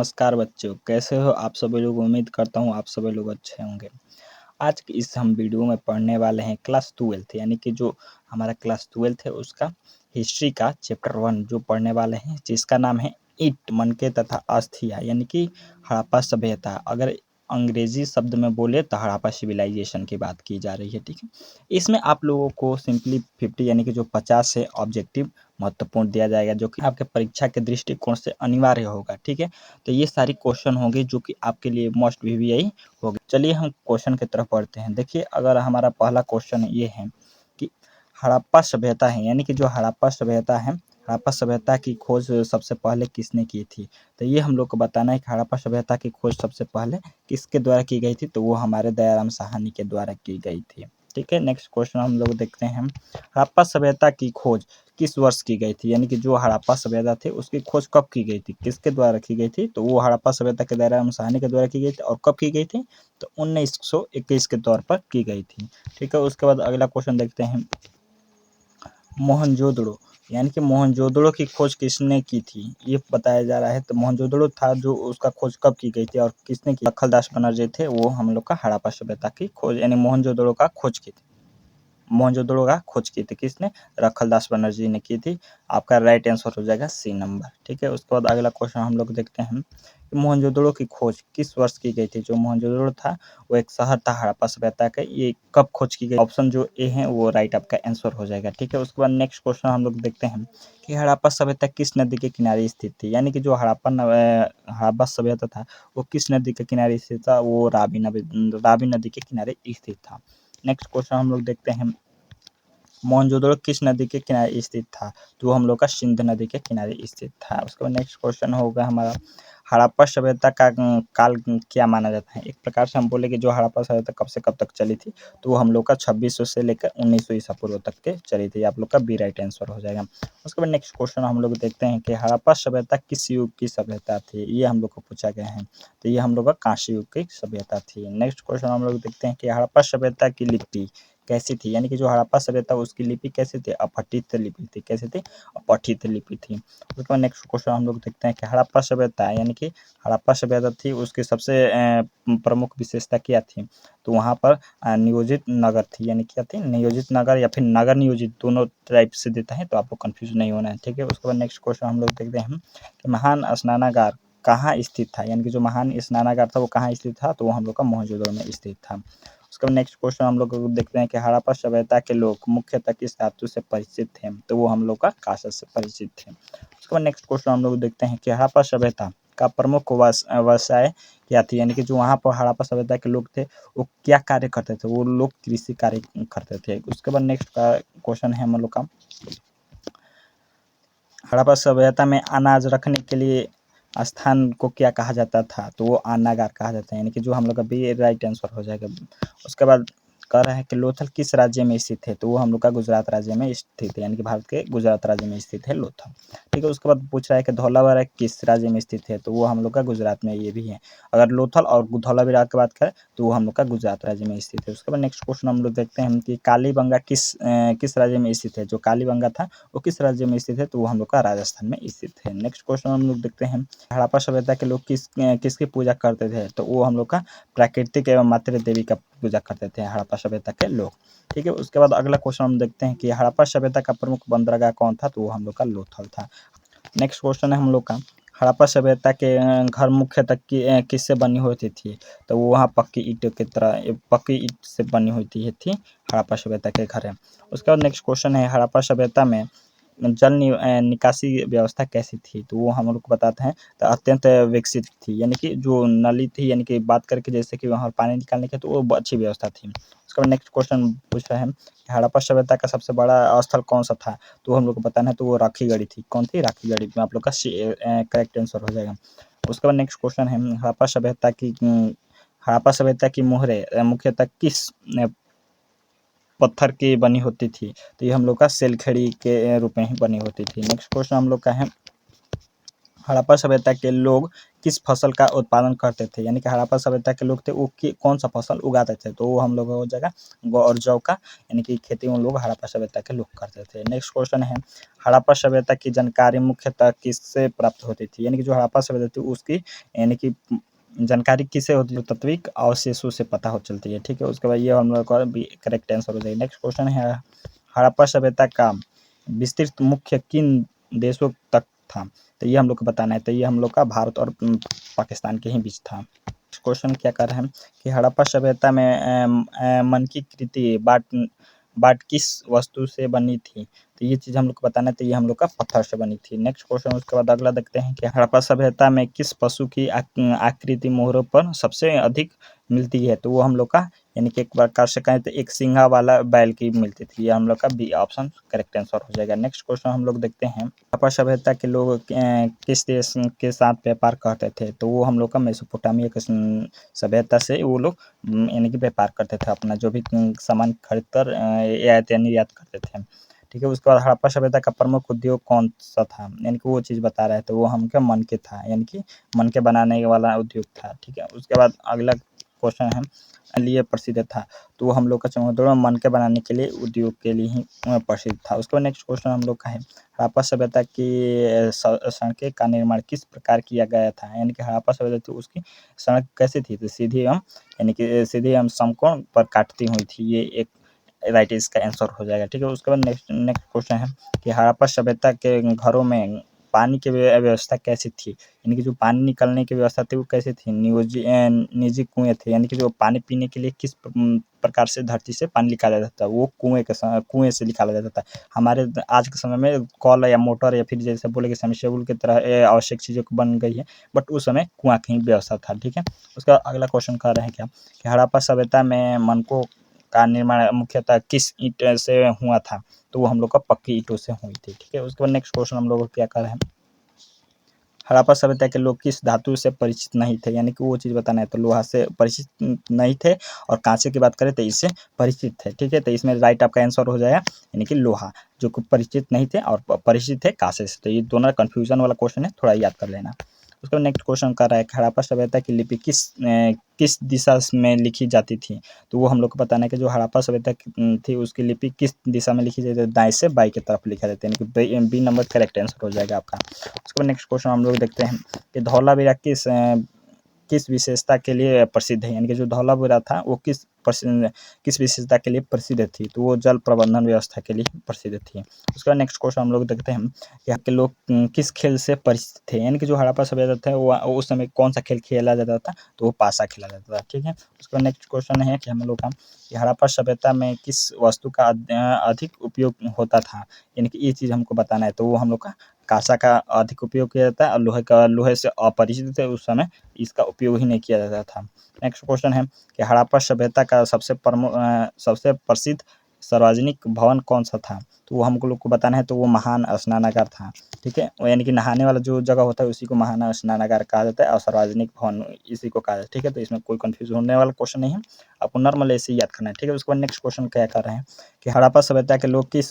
नमस्कार बच्चों, कैसे हो आप सभी लोग। उम्मीद करता हूँ आप सभी लोग अच्छे होंगे। आज की इस हम वीडियो में पढ़ने वाले हैं क्लास 12 यानी कि जो हमारा क्लास 12 है उसका हिस्ट्री का चैप्टर 1 जो पढ़ने वाले हैं, जिसका नाम है ईट मनके तथा अस्थिया यानी कि हड़प्पा सभ्यता। अगर अंग्रेजी शब्द में बोले तो हड़प्पा सिविलाइजेशन की बात की जा रही है। ठीक है, इसमें आप लोगों को सिंपली 50 यानी कि जो 50 है ऑब्जेक्टिव महत्वपूर्ण दिया जाएगा, जो कि आपके परीक्षा के दृष्टिकोण से अनिवार्य होगा। ठीक है, तो ये सारी क्वेश्चन होंगे जो कि आपके लिए मोस्ट वीवीआई होगी। चलिए हम क्वेश्चन की तरफ बढ़ते हैं। देखिए, अगर हमारा पहला क्वेश्चन ये है कि हड़प्पा सभ्यता है यानी कि जो हड़प्पा सभ्यता है, हड़प्पा सभ्यता की खोज सबसे पहले किसने की थी। तो ये हम लोग को बताना है कि हड़प्पा सभ्यता की खोज सबसे पहले किसके द्वारा की गई थी। तो वो हमारे दयाराम साहनी के द्वारा की गई थी। ठीक है, नेक्स्ट क्वेश्चन हम लोग देखते हैं। हड़प्पा सभ्यता की खोज किस वर्ष की गई थी, यानी कि जो हड़प्पा सभ्यता थी उसकी खोज कब की गई थी, किसके द्वारा की गई थी। तो वो हड़प्पा सभ्यता के दयाराम साहनी के द्वारा की गई थी। और कब की गई थी, तो 1921 के तौर पर की गई थी। ठीक है, उसके बाद अगला क्वेश्चन देखते हैं। मोहनजोदड़ो यानी कि मोहनजोदड़ो की खोज किसने की थी, ये बताया जा रहा है। तो मोहनजोदड़ो था जो उसका खोज कब की गई थी और किसने की। दखलदास बनर्जी थे, वो हम लोग का हड़प्पा सभ्यता की खोज यानी मोहनजोदड़ो का खोज की थी। मोहनजोदड़ो का खोज की थी किसने, रखलदास बनर्जी ने की थी। आपका राइट आंसर हो जाएगा सी नंबर। ठीक है, उसके बाद अगला क्वेश्चन हम लोग देखते हैं कि मोहनजोदड़ो की खोज किस वर्ष की गई थी। जो मोहनजोदड़ो था वो एक शहर था हड़प्पा सभ्यता का, ये कब खोज की गई। ऑप्शन जो ए है वो राइट आपका आंसर हो जाएगा। ठीक है, उसके बाद नेक्स्ट क्वेश्चन हम लोग देखते हैं कि हड़प्पा सभ्यता किस नदी के किनारे स्थित थी, यानी कि जो हड़प्पा सभ्यता था वो किस नदी के किनारे स्थित था। वो रावी नदी के किनारे स्थित था। नेक्स्ट क्वेश्चन हम लोग देखते हैं। मोहनजोदड़ो किस नदी के किनारे स्थित था, तो वो हम लोग का सिंध नदी के किनारे स्थित था। उसके बाद नेक्स्ट क्वेश्चन होगा हमारा, हड़प्पा सभ्यता का काल क्या माना जाता है। एक प्रकार से हम बोले कि जो हड़प्पा सभ्यता कब से कब तक चली थी, तो वो हम लोग का 2600 से लेकर 1900 ईसा पूर्व तक के चली थी। आप लोग का बी राइट आंसर हो जाएगा। उसके बाद नेक्स्ट क्वेश्चन हम लोग देखते हैं कि हड़प्पा सभ्यता किस युग की सभ्यता थी, ये हम लोग को पूछा गया है। तो ये हम लोग का कांस्य युग की सभ्यता थी। नेक्स्ट क्वेश्चन हम लोग देखते हैं कि हड़प्पा सभ्यता की लिपि कैसी थी, यानी कि जो हड़प्पा सभ्यता उसकी लिपि कैसी थी, अपठित लिपि थी। कैसी थी, अपठित लिपि थी। उसके बाद नेक्स्ट क्वेश्चन हम लोग देखते हैं कि हड़प्पा सभ्यता यानी कि हड़प्पा सभ्यता थी उसकी सबसे प्रमुख विशेषता क्या थी। तो वहाँ पर नियोजित नगर थी, यानी क्या थी, नियोजित नगर या फिर नगर नियोजित, दोनों टाइप से देता है, तो आपको कंफ्यूज नहीं होना है। ठीक है, उसके बाद नेक्स्ट क्वेश्चन हम लोग देखते हैं कि महान स्नानागार कहाँ स्थित था, यानी कि जो महान स्नानागार था वो कहाँ स्थित था। तो वो हम लोग का मोहनजोदड़ो में स्थित था। उसके बाद नेक्स्ट क्वेश्चन हम लोग देखते हैं कि हड़प्पा सभ्यता के लोग मुख्यतः किस धातु से परिचित थे। तो वो हम लोग का कांस्य से परिचित थे। उसके बाद नेक्स्ट क्वेश्चन हम लोग देखते हैं कि हड़प्पा सभ्यता का प्रमुख व्यवसाय क्या थी, यानी कि जो वहाँ पर हड़प्पा सभ्यता के लोग थे वो क्या कार्य करते थे। वो लोग कृषि कार्य करते थे। उसके बाद नेक्स्ट का क्वेश्चन है हम लोग का, हड़प्पा सभ्यता में अनाज रखने के लिए स्थान को क्या कहा जाता था। तो वो अन्नागार कहा जाता है, यानी कि जो हम लोग का बी राइट आंसर हो जाएगा। उसके बाद कह रहे हैं कि लोथल किस राज्य में स्थित है। तो वो हम लोग का गुजरात राज्य में स्थित है, यानी कि भारत के गुजरात राज्य में स्थित है लोथल। ठीक है, उसके बाद पूछ रहा है कि धौलावीरा किस राज्य में स्थित है। तो वो हम लोग का गुजरात में ये भी है। अगर लोथल और धौलावीरा की बात करें तो वो हम लोग का गुजरात राज्य में स्थित है। उसके बाद नेक्स्ट क्वेश्चन हम लोग देखते हैं कि कालीबंगा किस राज्य में स्थित है। जो कालीबंगा था वो किस राज्य में स्थित है। तो वो हम लोग का राजस्थान में स्थित है। नेक्स्ट क्वेश्चन हम लोग देखते हैं, हड़प्पा सभ्यता के लोग किसकी पूजा करते थे। तो वो हम लोग का प्राकृतिक एवं मातृ देवी का पूजा करते थे हड़प्पा सभ्यता के लोग। ठीक है, उसके बाद अगला क्वेश्चन हम देखते हैं कि हड़प्पा सभ्यता का प्रमुख बंदरगाह कौन था। तो वो हम लोग का लोथल था। नेक्स्ट क्वेश्चन है हम लोग का, हड़प्पा सभ्यता के घर मुख्यतः किससे बनी होती थी। तो वो वहाँ पक्की ईंटों की तरह पक्की ईंट से बनी हुई थी हड़प्पा सभ्यता के घर है। उसके बाद नेक्स्ट क्वेश्चन है, हड़प्पा सभ्यता में जल निकासी व्यवस्था कैसी थी। तो वो हम लोग को बताते हैं, तो अत्यंत विकसित थी, यानी कि जो नली थी, यानी कि बात करके जैसे कि वहाँ पानी निकालने की, तो वो अच्छी व्यवस्था थी। उसके बाद नेक्स्ट क्वेश्चन पूछ रहे हैं, हड़प्पा सभ्यता का सबसे बड़ा स्थल कौन सा था। तो हम लोग को बताना है, तो वो राखीगढ़ी थी। कौन थी, राखीगढ़ी में आप लोग का करेक्ट आंसर हो जाएगा। उसके बाद नेक्स्ट क्वेश्चन है, हड़प्पा सभ्यता की मोहरें मुख्यतः किस पत्थर की बनी होती थी। तो ये हम लोग का सेलखड़ी के रूप में ही बनी होती थी। नेक्स्ट क्वेश्चन हम लोग का है, हड़प्पा सभ्यता के लोग किस फसल का उत्पादन करते थे, यानी कि हड़प्पा सभ्यता के लोग थे वो कौन सा फसल उगाते थे, तो वो हम लोग हो जाएगा गौ और जौ का, यानी कि खेती उन लोग हड़प्पा सभ्यता के लोग करते थे। नेक्स्ट क्वेश्चन है, हड़प्पा सभ्यता की जानकारी मुख्यतः किससे प्राप्त होती थी, यानी कि जो हड़प्पा सभ्यता थी उसकी यानी कि जानकारी किससे होती है, तात्विक अवशेषों से पता हो चलती है। ठीक है, उसके बाद ये हम लोग का भी करेक्ट आंसर हो जाएगा। नेक्स्ट क्वेश्चन है, हड़प्पा सभ्यता का विस्तृत मुख्य किन देशों तक था, तो ये हम लोग को बताना है, तो ये हम लोग का भारत और पाकिस्तान के ही बीच था। क्वेश्चन क्या कर रहे हैं कि हड़प्पा सभ्यता में मन की कृति बाट बाट किस वस्तु से बनी थी, तो ये चीज़ हम लोग को बताना है, तो ये हम लोग का पत्थर से बनी थी। नेक्स्ट क्वेश्चन उसके बाद अगला देखते हैं कि हड़प्पा सभ्यता में किस पशु की आकृति मोहरों पर सबसे अधिक मिलती है, तो वो हम लोग का यानी कि एक प्रकार से कहें तो एक सिंघा वाला बैल की मिलती थी, ये हम लोग का बी ऑप्शन करेक्ट आंसर हो जाएगा। नेक्स्ट क्वेश्चन हम लोग देखते हैं, हड़प्पा सभ्यता के लोग किस देश के साथ व्यापार करते थे, तो वो हम लोग का मेसोपोटामिया के सभ्यता से वो लोग यानी कि व्यापार करते थे, अपना जो भी सामान खरीद कर आयात या निर्यात करते थे। ठीक है, उसके बाद हड़प्पा सभ्यता का प्रमुख उद्योग कौन सा था, यानी कि वो चीज़ बता रहा है, तो वो हम क्या मन के था, यानी कि मन के बनाने वाला उद्योग था। ठीक है, उसके बाद अगला क्वेश्चन है लिए प्रसिद्ध था, तो वो हम लोग का चमोदड़ो मन के बनाने के लिए उद्योग के लिए ही प्रसिद्ध था। उसके बाद नेक्स्ट क्वेश्चन हम लोग का है, हड़प्पा सभ्यता की सड़कें का निर्माण किस प्रकार किया गया था, यानी कि हड़प्पा सभ्यता थी उसकी सड़क कैसी थी, तो सीधी एवं यानी कि सीधी एवं समकोण पर काटती हुई थी, ये एक राइट इसका आंसर हो जाएगा। ठीक है, उसके बाद नेक्स्ट नेक्स्ट क्वेश्चन है कि हड़प्पा सभ्यता के घरों में पानी की व्यवस्था कैसी थी, यानी कि जो पानी निकलने की व्यवस्था थी वो कैसी थी, निजी कुएं थे, यानी कि जो पानी पीने के लिए किस प्रकार से धरती से पानी निकाला जाता है, वो कुएं से निकाला जाता था। हमारे आज के समय में कल या मोटर या फिर जैसे बोले कि सबमर्सिबल की तरह आवश्यक चीज़ों को बन गई है, बट उस समय कुआं की व्यवस्था था। ठीक है, उसका अगला क्वेश्चन कर रहे हैं क्या कि हड़प्पा सभ्यता में मनकों का निर्माण मुख्यतः किस ईंट से हुआ था, तो वो हम लोग का पक्की ईंटों से हुई थी। ठीक है, उसके बाद नेक्स्ट क्वेश्चन हम लोग क्या कर रहे हैं, हड़प्पा सभ्यता के लोग किस धातु से परिचित नहीं थे, यानी कि वो चीज़ बताना है, तो लोहा से परिचित नहीं थे और कांसे की बात करें तो इससे परिचित थे। ठीक है, तो इसमें राइट आपका आंसर हो जाएगा यानी कि लोहा, जो परिचित नहीं थे और परिचित थे कांसे से, तो ये दोनों कंफ्यूजन वाला क्वेश्चन है, थोड़ा याद कर लेना। उसका नेक्स्ट क्वेश्चन कर रहा है हड़प्पा सभ्यता की लिपि किस दिशा में लिखी जाती थी, तो वो हम लोग को बताना है कि जो हड़प्पा सभ्यता थी उसकी लिपि किस दिशा में लिखी जाती है, दाएं से बाएं की तरफ लिखा जाता है, यानी कि बी नंबर करेक्ट आंसर हो जाएगा आपका। उसके बाद नेक्स्ट क्वेश्चन हम लोग देखते हैं कि धौलावीरा किस विशेषता के लिए प्रसिद्ध है, यानी कि जो धौलावीरा था वो किस विशेषता के लिए प्रसिद्ध थी, तो वो जल प्रबंधन व्यवस्था के लिए प्रसिद्ध थी। उसका नेक्स्ट क्वेश्चन हम लोग देखते हैं कि यहाँ के लोग किस खेल से परिचित थे, यानी कि जो हड़प्पा सभ्यता था वो उस समय कौन सा खेल खेला जाता था, तो वो पासा खेला जाता था। ठीक है, उसका नेक्स्ट क्वेश्चन है कि हम लोग का कि हड़प्पा सभ्यता में किस वस्तु का अधिक उपयोग होता था, यानी कि ये चीज़ हमको बताना है, तो वो हम लोग का कांसा का अधिक उपयोग किया जाता है और लोहे से अपरिचित थे उस समय, इसका उपयोग ही नहीं किया जाता था। नेक्स्ट क्वेश्चन है कि हड़प्पा सभ्यता का सबसे प्रसिद्ध सार्वजनिक भवन कौन सा था, तो वो हमको लोग को बताना है, तो वो महान स्नानागार था। ठीक है, यानी कि नहाने वाला जो जगह होता है उसी को महान स्नानागार कहा जाता है और सार्वजनिक भवन इसी को कहा जाता है। ठीक है, तो इसमें कोई कंफ्यूज होने वाला क्वेश्चन नहीं है, आपको नॉर्मल ऐसे ही याद करना है। ठीक है, उसके बाद नेक्स्ट क्वेश्चन क्या कर रहे हैं कि हड़प्पा सभ्यता के लोग किस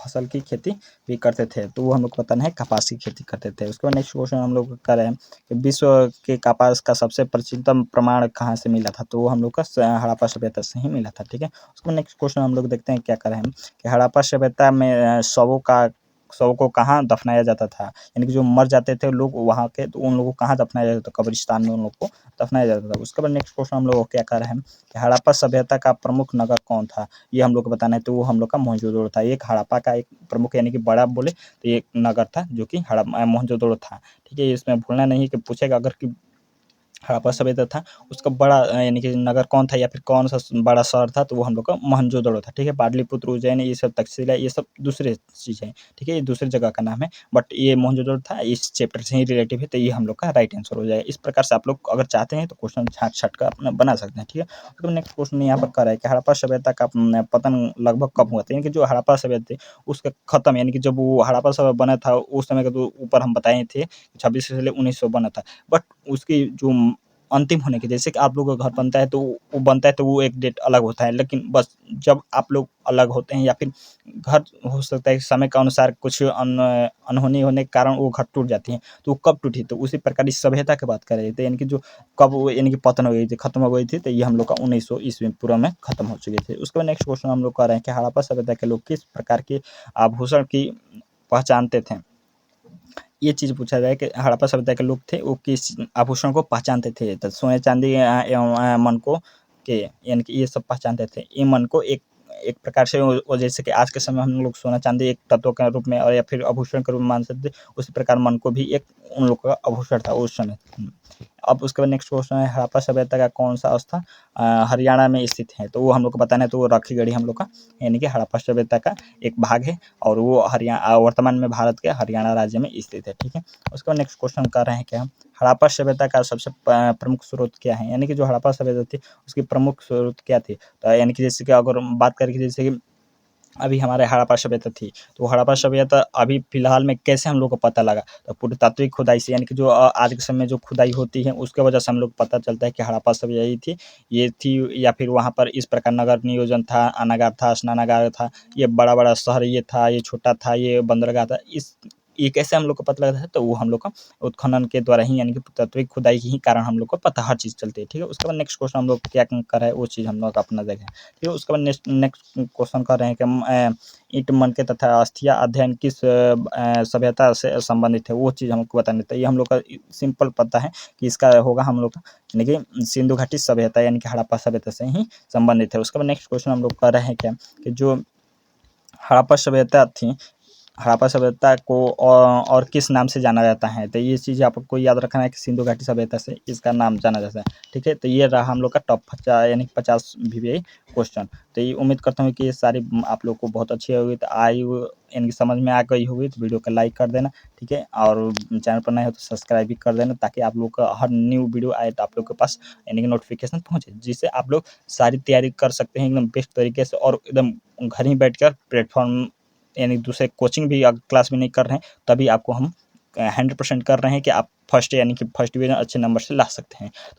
फसल की खेती भी करते थे, तो वो हम लोग को बताना है कपास की खेती करते थे। उसके बाद नेक्स्ट क्वेश्चन हम लोग कर रहे हैं कि विश्व के कपास का सबसे प्राचीनतम प्रमाण कहाँ से मिला था, तो वो हम लोग का हड़प्पा सभ्यता से ही मिला था। ठीक है, उसको नेक्स्ट क्वेश्चन हम लोग देखते हैं क्या कर रहे हैं कि हड़प्पा सभ्यता में शवों को कहाँ दफनाया जाता था, यानी कि जो मर जाते थे लोग वहाँ के, तो उन लोगों को कहाँ दफनाया जाता था, कब्रिस्तान में उन लोग को दफनाया जाता था। उसके बाद नेक्स्ट क्वेश्चन हम लोग क्या कर रहे हैं कि हड़प्पा सभ्यता का प्रमुख नगर कौन था, ये हम लोग को बताना है, तो वो हम लोग का मोहनजोदड़ो था। एक हड़प्पा का एक प्रमुख यानी कि बड़ा बोले तो एक नगर था जो कि मोहनजोदड़ो था। ठीक है, इसमें भूलना नहीं कि पूछेगा अगर कि हड़प्पा सभ्यता था उसका बड़ा यानी कि नगर कौन था या फिर कौन सा बड़ा शहर था, तो वो हम लोग का मोहनजोदड़ो था। ठीक है, पाटलिपुत्र, उज्जैन, ये सब तक्षशिला ये सब दूसरे चीज़ है। ठीक है, ये दूसरी जगह का नाम है, बट ये मोहनजोदड़ो था, इस चैप्टर से ही रिलेटिव है, तो ये हम लोग का राइट आंसर हो जाएगा। इस प्रकार से आप लोग अगर चाहते हैं तो क्वेश्चन छाट छाट कर अपना बना सकते हैं। ठीक है, तो नेक्स्ट क्वेश्चन यहाँ पर कर रहा है कि हड़प्पा सभ्यता का पतन लगभग कब हुआ था, यानी कि जो हड़प्पा सभ्यता थी उसका खत्म, यानी कि जब वो हड़प्पा सभ्यता बना था उस समय का तो ऊपर हम बताए थे 26 से 1900 बना था, बट उसकी जो अंतिम होने की, जैसे कि आप लोगों का घर बनता है तो वो बनता है तो वो एक डेट अलग होता है, लेकिन बस जब आप लोग अलग होते हैं या फिर घर हो सकता है समय के अनुसार कुछ अनहोनी होने के कारण वो घर टूट जाती है, तो वो कब टूटी? तो उसी प्रकार इस सभ्यता की बात कर रहे थे, यानी कि जो कब वो यानी कि पतन हो गई थी, खत्म हो गई थी, तो ये हम लोग का 1900 ईस्वी पूर्व में खत्म हो चुके थे। उसके बाद नेक्स्ट क्वेश्चन हम लोग कर रहे हैं कि हड़प्पा सभ्यता के लोग किस प्रकार के आभूषण की पहचानते थे? ये चीज़ पूछा जाए कि हड़प्पा सभ्यता के लोग थे वो किस आभूषण को पहचानते थे? तो सोने चांदी एवं मणकों के, यानी कि ये सब पहचानते थे। ये मणकों एक प्रकार से वो जैसे कि आज के समय हम लोग सोना चांदी एक तत्व के रूप में और या फिर आभूषण के रूप में मान सकते, उसी प्रकार मणकों भी एक उन लोग का आभूषण था उस समय। अब उसके बाद नेक्स्ट क्वेश्चन है हड़प्पा सभ्यता का कौन सा स्थल हरियाणा में स्थित है? तो वो हम लोग को बताना है, तो वो राखीगढ़ी हम लोग का यानी कि हड़प्पा सभ्यता का एक भाग है और वो वर्तमान में भारत के हरियाणा राज्य में स्थित है। ठीक है, उसके बाद नेक्स्ट क्वेश्चन कर रहे हैं कि हम हड़प्पा सभ्यता का सबसे प्रमुख स्रोत क्या है? यानी कि जो हड़प्पा सभ्यता थी उसकी प्रमुख स्रोत क्या थी? तो यानी कि जैसे कि अगर हम बात करें कि जैसे कि अभी हमारे हड़प्पा सभ्यता थी, तो हड़प्पा सभ्यता अभी फिलहाल में कैसे हम लोग को पता लगा? तो पुरातात्विक खुदाई से, यानी कि जो आज के समय में जो खुदाई होती है उसके वजह से हम लोग को पता चलता है कि हड़प्पा सभ्यता यही थी, ये थी, या फिर वहाँ पर इस प्रकार नगर नियोजन था, अन्नागार था, स्नानागार था, ये बड़ा-बड़ा शहर ये था, ये छोटा था, ये बंदरगाह था। ये कैसे हम लोग को पता लगा है? तो वो हम लोग का उत्खनन के द्वारा ही, यानी कि पुरातात्विक खुदाई के ही कारण हम लोग को पता हर चीज़ चलती है। ठीक है, उसके बाद नेक्स्ट क्वेश्चन हम लोग क्या कर रहे हैं वो चीज़ हम लोग अपना देखें। ठीक है, उसके बाद नेक्स्ट नेक्स्ट क्वेश्चन कर रहे हैं कि ईंट मनके तथा अस्थिया अध्ययन किस सभ्यता से संबंधित है? वो चीज़ हमको बतानी है। तो ये हम लोग का सिंपल पता है कि इसका होगा हम लोग का, यानी कि सिंधु घाटी सभ्यता, यानी कि हड़प्पा सभ्यता से ही संबंधित है। उसके बाद नेक्स्ट क्वेश्चन हम लोग कर रहे हैं क्या कि जो हड़प्पा सभ्यता थी, हड़प्पा सभ्यता को और किस नाम से जाना जाता है? तो ये चीज़ आपको याद रखना है कि सिंधु घाटी सभ्यता से इसका नाम जाना जाता है। ठीक है, तो ये रहा हम लोग का टॉप 50 यानी 50 वीवीआई क्वेश्चन। तो ये उम्मीद करता हूँ कि ये सारी आप लोग को बहुत अच्छी होगी, तो यानी कि समझ में आ गई होगी, तो वीडियो को लाइक कर देना। ठीक है, और चैनल पर नए हो तो सब्सक्राइब भी कर देना, ताकि आप लोग का हर न्यू वीडियो आए तो आप लोग के पास यानी कि नोटिफिकेशन पहुँचे, जिससे आप लोग सारी तैयारी कर सकते हैं एकदम बेस्ट तरीके से, और एकदम घर ही बैठकर प्लेटफॉर्म, यानी दूसरे कोचिंग भी क्लास भी नहीं कर रहे हैं, तभी आपको हम 100% कर रहे हैं कि आप फर्स्ट यानी कि फर्स्ट डिवीज़न अच्छे नंबर से ला सकते हैं। तो